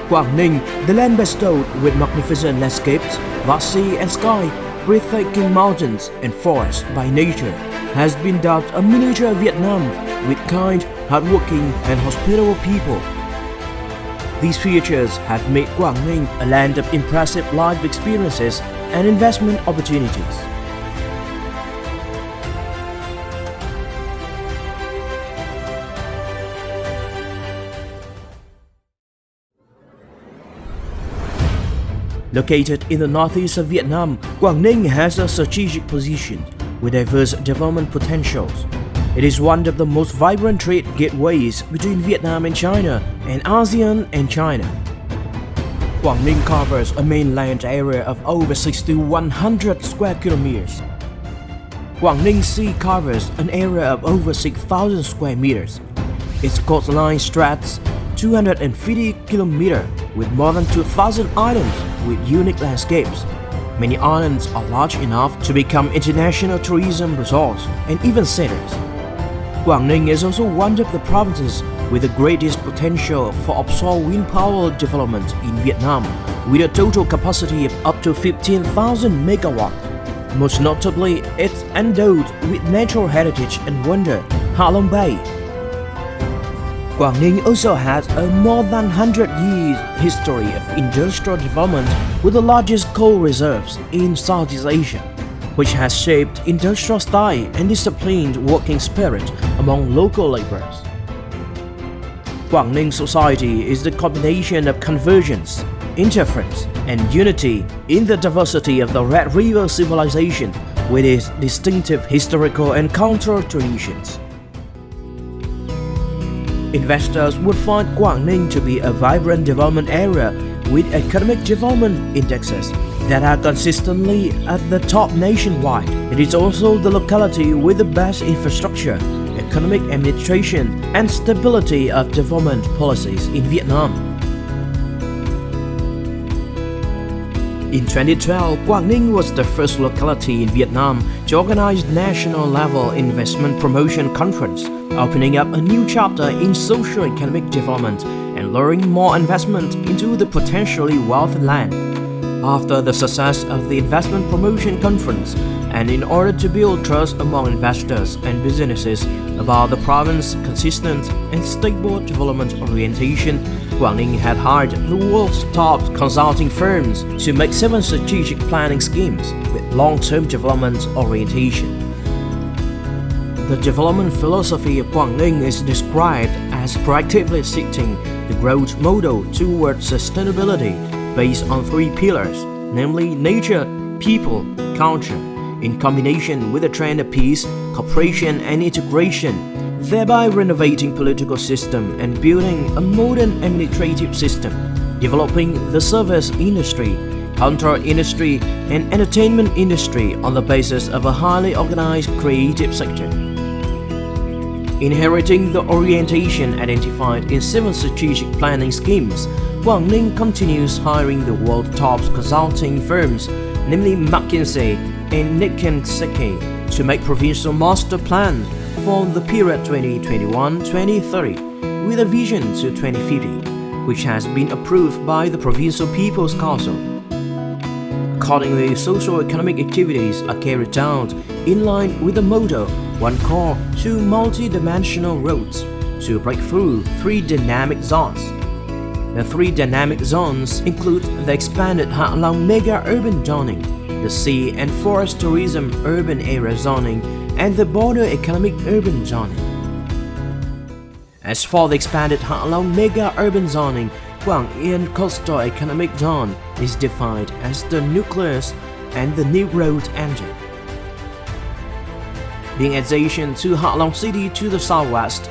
Guangning, the land bestowed with magnificent landscapes, vast sea and sky, breathtaking mountains and forests by nature, has been dubbed a miniature Vietnam with kind, hardworking and hospitable people. These features have made Guangning a land of impressive life experiences and investment opportunities. Located in the northeast of Vietnam, Guangning has a strategic position with diverse development potentials. It is one of the most vibrant trade gateways between Vietnam and China, and ASEAN and China. Guangning covers a mainland area of over 6,100 square kilometers. Guangning Sea covers an area of over 6,000 square meters. Its coastline stretches 250 kilometers with more than 2,000 islands with unique landscapes. Many islands are large enough to become international tourism resorts and event centers. Guangning is also one of the provinces with the greatest potential for offshore wind power development in Vietnam, with a total capacity of up to 15,000 megawatts. Most notably, it's endowed with natural heritage and wonder, Ha Long Bay. Guangning also has a more than 100 years history of industrial development with the largest coal reserves in Southeast Asia, which has shaped industrial style and disciplined working spirit among local laborers. Guangning society is the combination of convergence, interference, and unity in the diversity of the Red River civilization with its distinctive historical and cultural traditions. Investors would find Guangning to be a vibrant development area with economic development indexes that are consistently at the top nationwide. It is also the locality with the best infrastructure, economic administration, and stability of development policies in Vietnam. In 2012, Guangning was the first locality in Vietnam to organize national-level investment promotion conference, opening up a new chapter in socio-economic development and luring more investment into the potentially wealthy land. After the success of the investment promotion conference, and in order to build trust among investors and businesses about the province's consistent and stable development orientation, Guangning had hired the world's top consulting firms to make 7 strategic planning schemes with long-term development orientation. The development philosophy of Guangning is described as proactively seeking the growth model towards sustainability based on 3 pillars, namely nature, people, culture, in combination with a trend of peace, cooperation and integration, thereby renovating political system and building a modern administrative system, developing the service industry, cultural industry and entertainment industry on the basis of a highly organized creative sector. Inheriting the orientation identified in 7 strategic planning schemes, Guangning continues hiring the world's top consulting firms, namely McKinsey and Nikkei Sekkei, to make provincial master plans for the period 2021-2030 with a vision to 2050, which has been approved by the Provincial People's Council. Accordingly, socio-economic activities are carried out in line with the motto "One core, 2 multi-dimensional roads" to break through 3 dynamic zones. The 3 dynamic zones include the expanded Ha Long mega urban zoning, the sea and forest tourism urban area zoning, and the border economic urban zoning. As for the expanded Ha Long mega urban zoning, Guangyin Coastal Economic Zone is defined as the nucleus and the new growth engine. Being adjacent to Ha Long City to the southwest,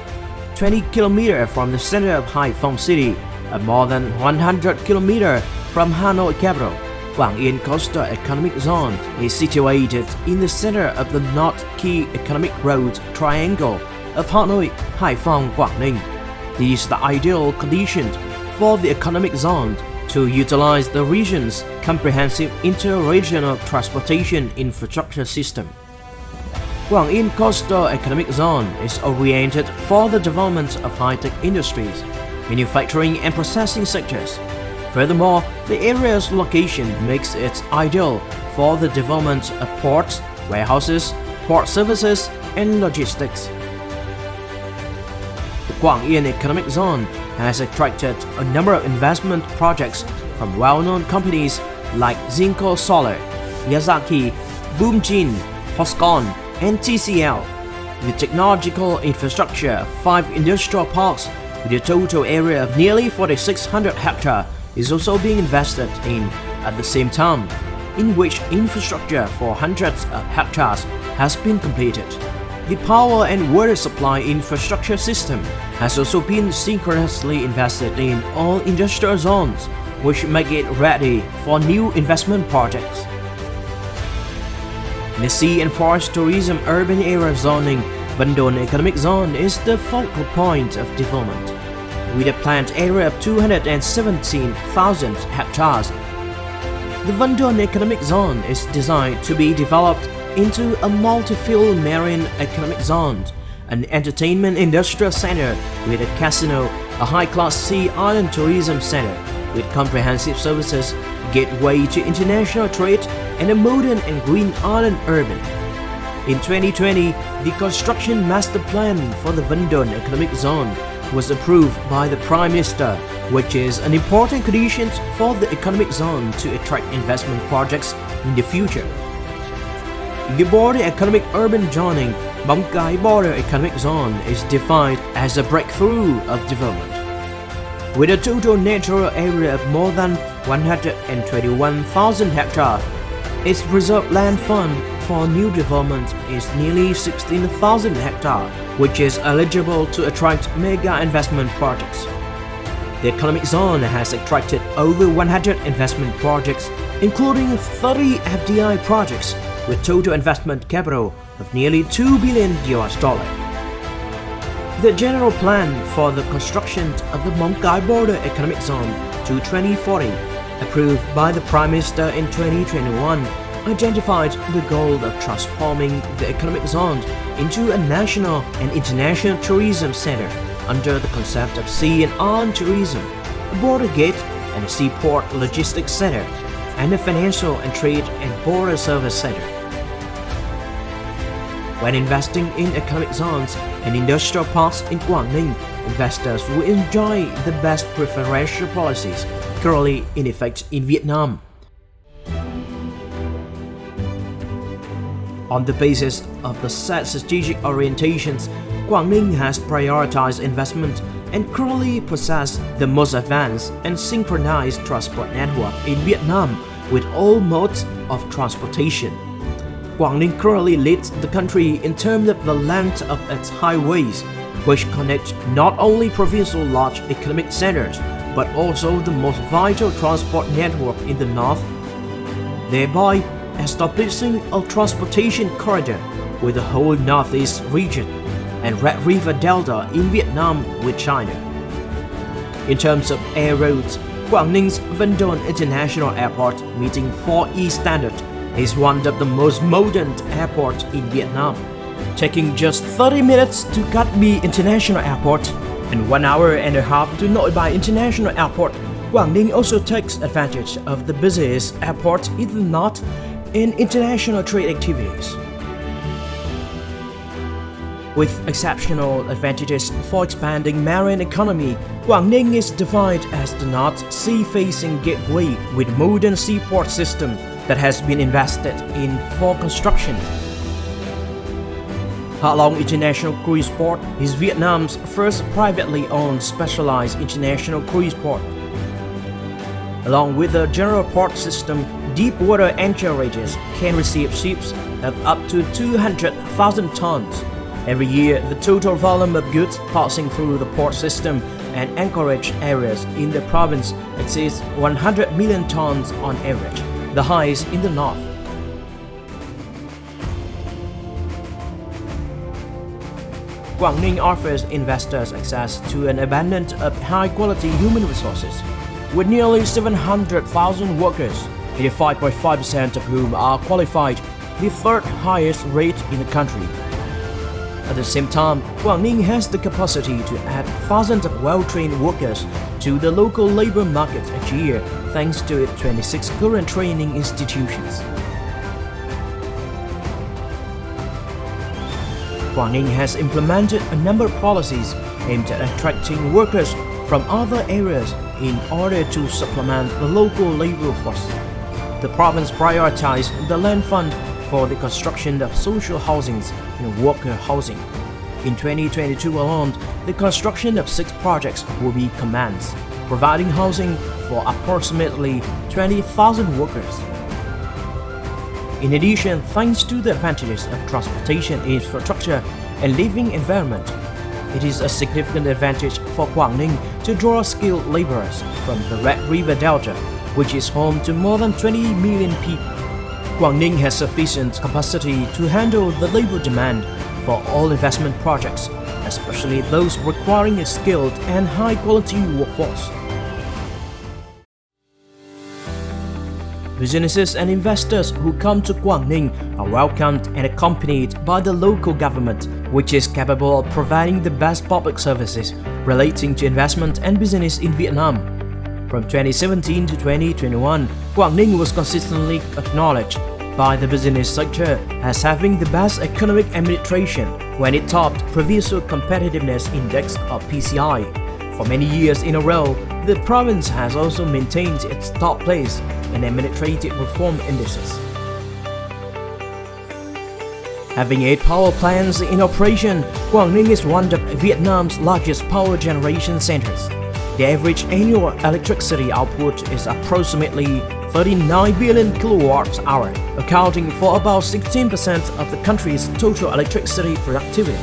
20 km from the center of Haiphong City, and more than 100 km from Hanoi capital, Guangyin Coastal Economic Zone is situated in the center of the North Key Economic Road Triangle of Hanoi, Haiphong, Guangning. This is the ideal condition for the economic zone to utilize the region's comprehensive inter-regional transportation infrastructure system. Guangyin Coastal Economic Zone is oriented for the development of high-tech industries, manufacturing and processing sectors, Furthermore, the area's location makes it ideal for the development of ports, warehouses, port services, and logistics. The Guangyin Economic Zone has attracted a number of investment projects from well-known companies like Zinco Solar, Yazaki, Boomjin, Foxconn, and TCL. The technological infrastructure of 5 industrial parks with a total area of nearly 4,600 hectares is also being invested in at the same time, in which infrastructure for hundreds of hectares has been completed. The power and water supply infrastructure system has also been synchronously invested in all industrial zones, which make it ready for new investment projects. In the Sea and Forest Tourism Urban Area Zoning, Vendon Economic Zone is the focal point of development. With a planned area of 217,000 hectares, the Vendon Economic Zone is designed to be developed into a multi-field marine economic zone, an entertainment industrial center with a casino, a high-class sea island tourism center with comprehensive services, gateway to international trade, and a modern and green island urban. In 2020, the construction master plan for the Vendon Economic Zone was approved by the Prime Minister, which is an important condition for the economic zone to attract investment projects in the future. The border economic urban zoning, Móng Cái Border Economic Zone is defined as a breakthrough of development. With a total natural area of more than 121,000 hectares, its reserve land fund for new development is nearly 16,000 hectares, which is eligible to attract mega investment projects. The economic zone has attracted over 100 investment projects, including 30 FDI projects with total investment capital of nearly $2 billion. The general plan for the construction of the Móng Cái Border Economic Zone to 2040, approved by the Prime Minister in 2021, identified the goal of transforming the economic zone into a national and international tourism center under the concept of sea and island tourism, a border gate and a seaport logistics center, and a financial and trade and border service center. When investing in economic zones and industrial parks in Quảng investors will enjoy the best preferential policies currently in effect in Vietnam. On the basis of the set strategic orientations, Quảng Ninh has prioritized investment and currently possesses the most advanced and synchronized transport network in Vietnam with all modes of transportation. Quảng Ninh currently leads the country in terms of the length of its highways, which connect not only provincial large economic centers, but also the most vital transport network in the north, thereby establishing a transportation corridor with the whole northeast region and Red River Delta in Vietnam with China. In terms of air routes, Quảng Ning's Vendon International Airport, meeting 4E standard, is one of the most modern airports in Vietnam, taking just 30 minutes to Cát Bi International Airport and 1 hour and a half to Nội Bài International Airport. Quảng Ninh also takes advantage of the busiest airport in the north in international trade activities. With exceptional advantages for expanding marine economy, Quảng Ninh is defined as the North Sea-facing gateway with modern seaport system that has been invested in for construction. Ha Long International Cruise Port is Vietnam's first privately owned specialized international cruise port. Along with the general port system, deep water anchorages can receive ships of up to 200,000 tons. Every year, the total volume of goods passing through the port system and anchorage areas in the province exceeds 100 million tons on average, the highest in the north. Quảng Ninh offers investors access to an abundance of high-quality human resources, with nearly 700,000 workers, 85.5% of whom are qualified, the third highest rate in the country. At the same time, Guangning has the capacity to add thousands of well-trained workers to the local labor market each year thanks to its 26 current training institutions. Guangning has implemented a number of policies aimed at attracting workers from other areas in order to supplement the local labor force. The province prioritized the land fund for the construction of social housings and worker housing. In 2022 alone, the construction of 6 projects will be commenced, providing housing for approximately 20,000 workers. In addition, thanks to the advantages of transportation infrastructure and living environment, it is a significant advantage for Guangning to draw skilled laborers from the Red River Delta, which is home to more than 20 million people. Guangning has sufficient capacity to handle the labor demand for all investment projects, especially those requiring a skilled and high-quality workforce. Businesses and investors who come to Guangning are welcomed and accompanied by the local government, which is capable of providing the best public services relating to investment and business in Vietnam. From 2017 to 2021, Guangning was consistently acknowledged by the business sector as having the best economic administration when it topped Provincial Competitiveness Index of PCI. For many years in a row, the province has also maintained its top place in administrative reform indices. Having 8 power plants in operation, Guangning is one of Vietnam's largest power generation centers. The average annual electricity output is approximately 39 billion kilowatt-hours, accounting for about 16% of the country's total electricity productivity.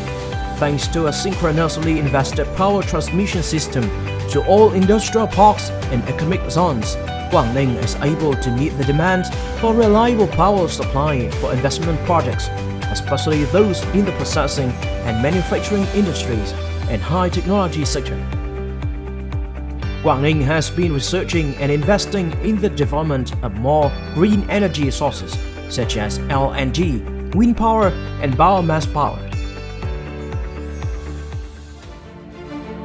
Thanks to a synchronously invested power transmission system to all industrial parks and economic zones, Guangning is able to meet the demand for reliable power supply for investment projects, especially those in the processing and manufacturing industries and high-technology sector. Guangning has been researching and investing in the development of more green energy sources such as LNG, wind power, and biomass power.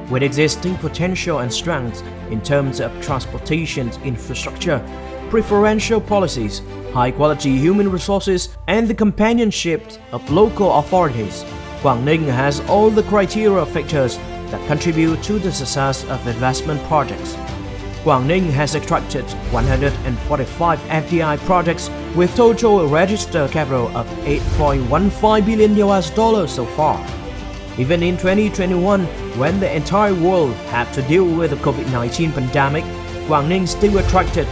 With existing potential and strengths in terms of transportation infrastructure, preferential policies, high-quality human resources, and the companionship of local authorities, Guangning has all the criteria factors that contribute to the success of investment projects. Guangning has attracted 145 FDI projects with total registered capital of $8.15 billion so far. Even in 2021, when the entire world had to deal with the COVID-19 pandemic, Guangning still attracted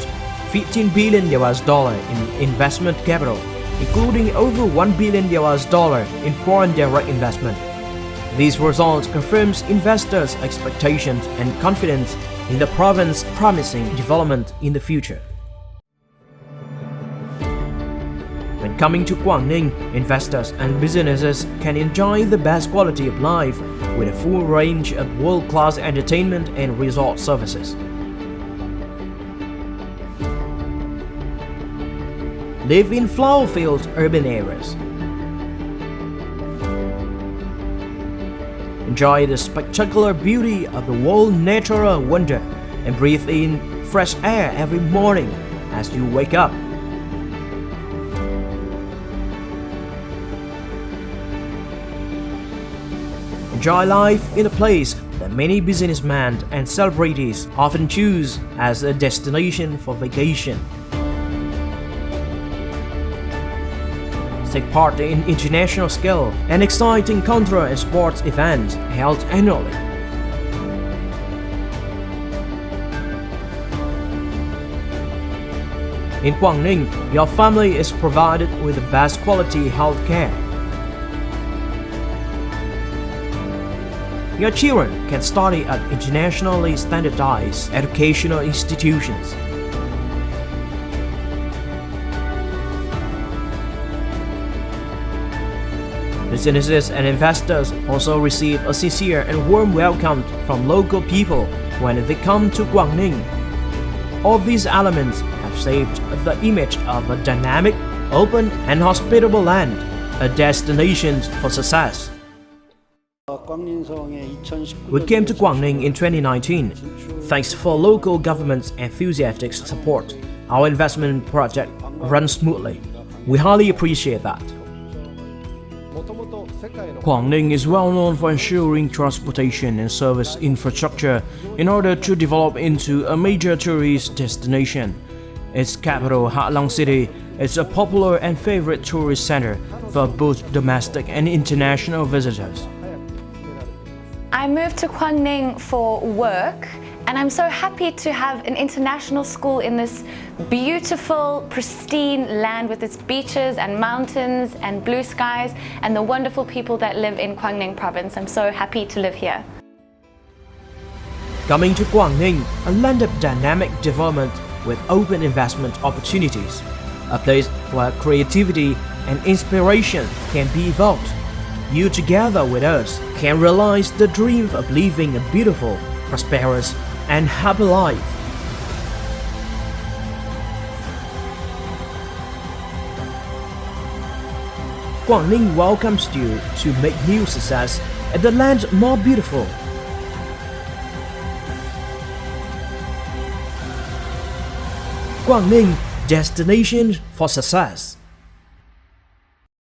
$15 billion in investment capital, including over $1 billion in foreign direct investment. These results confirms investors' expectations and confidence in the province's promising development in the future. When coming to Guangning, investors and businesses can enjoy the best quality of life with a full range of world-class entertainment and resort services. Live in flower-filled urban areas. Enjoy the spectacular beauty of the world natural wonder and breathe in fresh air every morning as you wake up. Enjoy life in a place that many businessmen and celebrities often choose as a destination for vacation. Take part in international scale and exciting cultural and sports events held annually. In Guangning, your family is provided with the best quality health care. Your children can study at internationally standardized educational institutions. Businesses and investors also receive a sincere and warm welcome from local people when they come to Guangning. All these elements have shaped the image of a dynamic, open, and hospitable land, a destination for success. We came to Guangning in 2019. Thanks for local government's enthusiastic support, our investment project runs smoothly. We highly appreciate that. Guangning is well known for ensuring transportation and service infrastructure in order to develop into a major tourist destination. Its capital, Ha Long City, is a popular and favorite tourist center for both domestic and international visitors. I moved to Guangning for work, and I'm so happy to have an international school in this beautiful, pristine land with its beaches and mountains and blue skies and the wonderful people that live in Guangning province. I'm so happy to live here. Coming to Guangning, a land of dynamic development with open investment opportunities, a place where creativity and inspiration can be evoked. You together with us can realize the dream of living a beautiful, prosperous, and happy life. Guangning welcomes you to make new success and the land more beautiful. Guangning, destination for success.